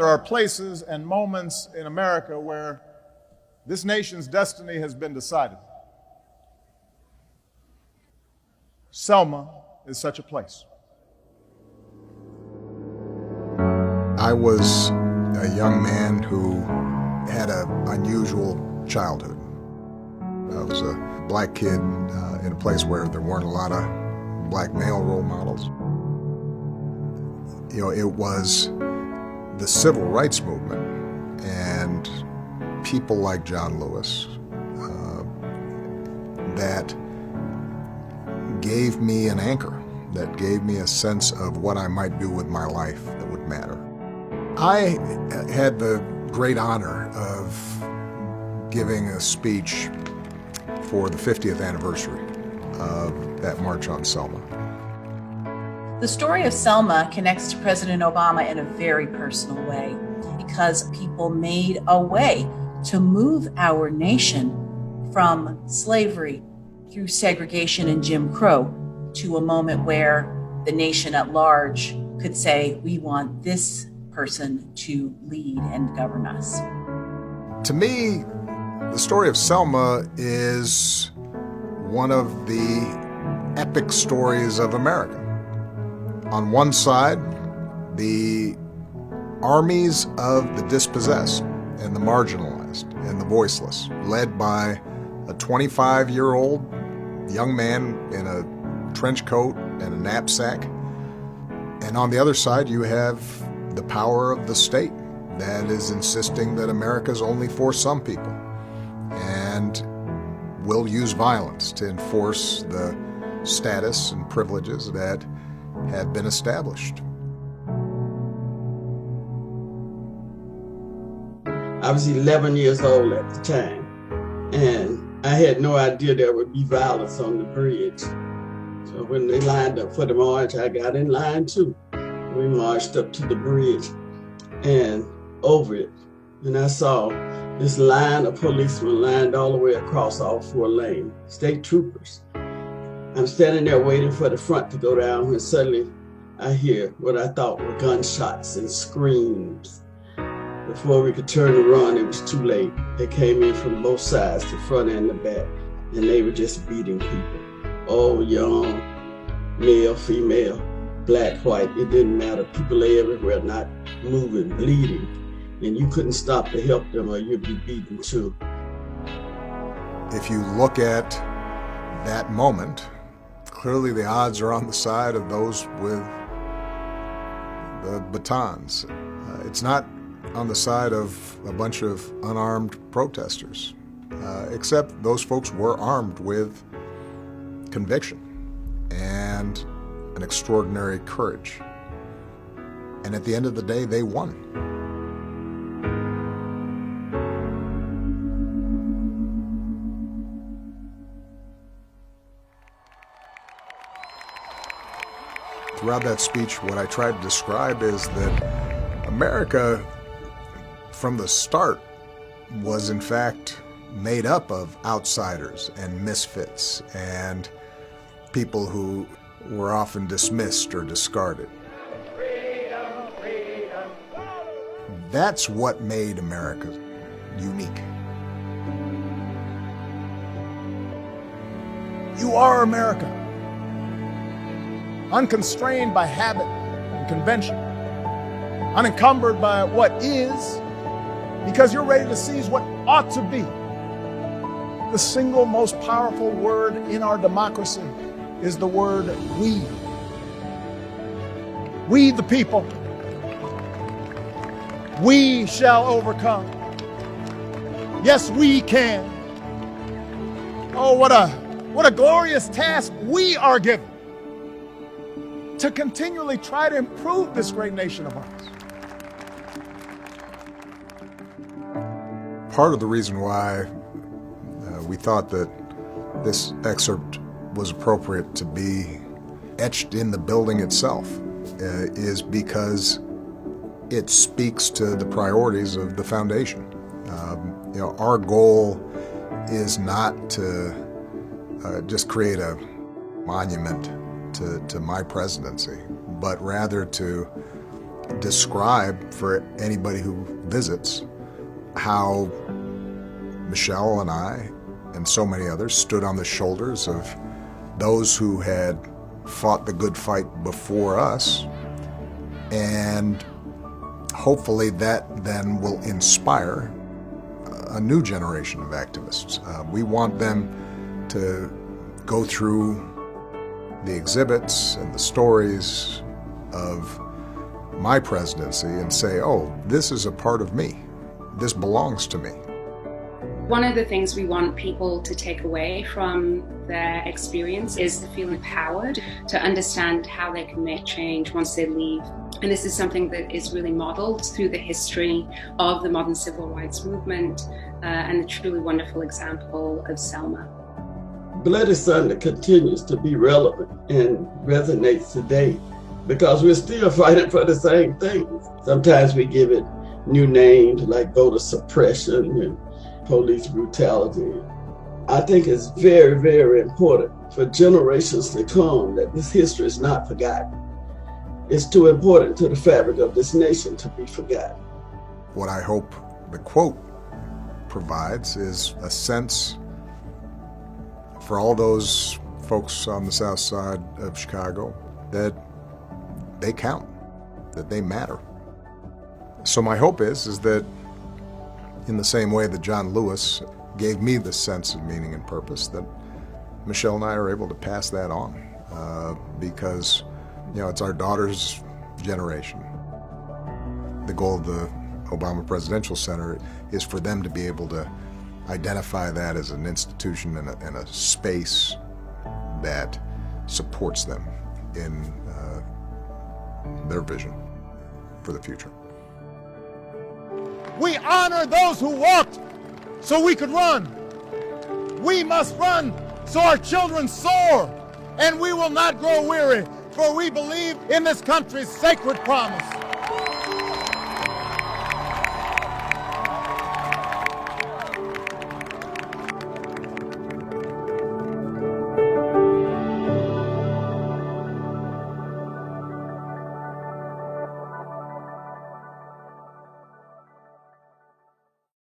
There are places and moments in America where this nation's destiny has been decided. Selma is such a place. I was a young man who had an unusual childhood. I was a black kid in a place where there weren't a lot of black male role models. You know, it was the civil rights movement and people like John Lewis that gave me an anchor, that gave me a sense of what I might do with my life that would matter. I had the great honor of giving a speech for the 50th anniversary of that March on Selma. The story of Selma connects to President Obama in a very personal way because people made a way to move our nation from slavery through segregation and Jim Crow to a moment where the nation at large could say, we want this person to lead and govern us. To me, the story of Selma is one of the epic stories of America. On one side, the armies of the dispossessed and the marginalized and the voiceless, led by a 25-year-old young man in a trench coat and a knapsack. And on the other side, you have the power of the state that is insisting that America is only for some people and will use violence to enforce the status and privileges that have been established. I was 11 years old at the time, and I had no idea there would be violence on the bridge. So when they lined up for the march, I got in line too. We marched up to the bridge and over it, and I saw this line of policemen lined all the way across all four lanes, state troopers. I'm standing there waiting for the front to go down when suddenly I hear what I thought were gunshots and screams. Before we could turn and run, it was too late. They came in from both sides, the front and the back, and they were just beating people. Old, young, male, female, black, white, it didn't matter. People lay everywhere, not moving, bleeding, and you couldn't stop to help them or you'd be beaten too. If you look at that moment, clearly the odds are on the side of those with the batons. It's not on the side of a bunch of unarmed protesters, except those folks were armed with conviction and an extraordinary courage. And at the end of the day, they won. Throughout that speech, what I tried to describe is that America, from the start, was in fact made up of outsiders and misfits and people who were often dismissed or discarded. Freedom, freedom. That's what made America unique. You are America, unconstrained by habit and convention, unencumbered by what is, because you're ready to seize what ought to be. The single most powerful word in our democracy is the word we. We the people. We shall overcome. Yes, we can. Oh, what a glorious task we are given to continually try to improve this great nation of ours. Part of the reason why we thought that this excerpt was appropriate to be etched in the building itself is because it speaks to the priorities of the foundation. Our goal is not to just create a monument to my presidency, but rather to describe for anybody who visits how Michelle and I and so many others stood on the shoulders of those who had fought the good fight before us, and hopefully that then will inspire a new generation of activists. We want them to go through the exhibits and the stories of my presidency and say, oh, this is a part of me. This belongs to me. One of the things we want people to take away from their experience is the feeling empowered to understand how they can make change once they leave. And this is something that is really modeled through the history of the modern civil rights movement and the truly wonderful example of Selma. Bloody Sunday continues to be relevant and resonates today because we're still fighting for the same things. Sometimes we give it new names like voter suppression and police brutality. I think it's very, very important for generations to come that this history is not forgotten. It's too important to the fabric of this nation to be forgotten. What I hope the quote provides is a sense for all those folks on the south side of Chicago that they count, that they matter. So my hope is that in the same way that John Lewis gave me the sense of meaning and purpose, that Michelle and I are able to pass that on because, you know, it's our daughter's generation. The goal of the Obama Presidential Center is for them to be able to identify that as an institution and a space that supports them in their vision for the future. We honor those who walked so we could run. We must run so our children soar, and we will not grow weary, for we believe in this country's sacred promise.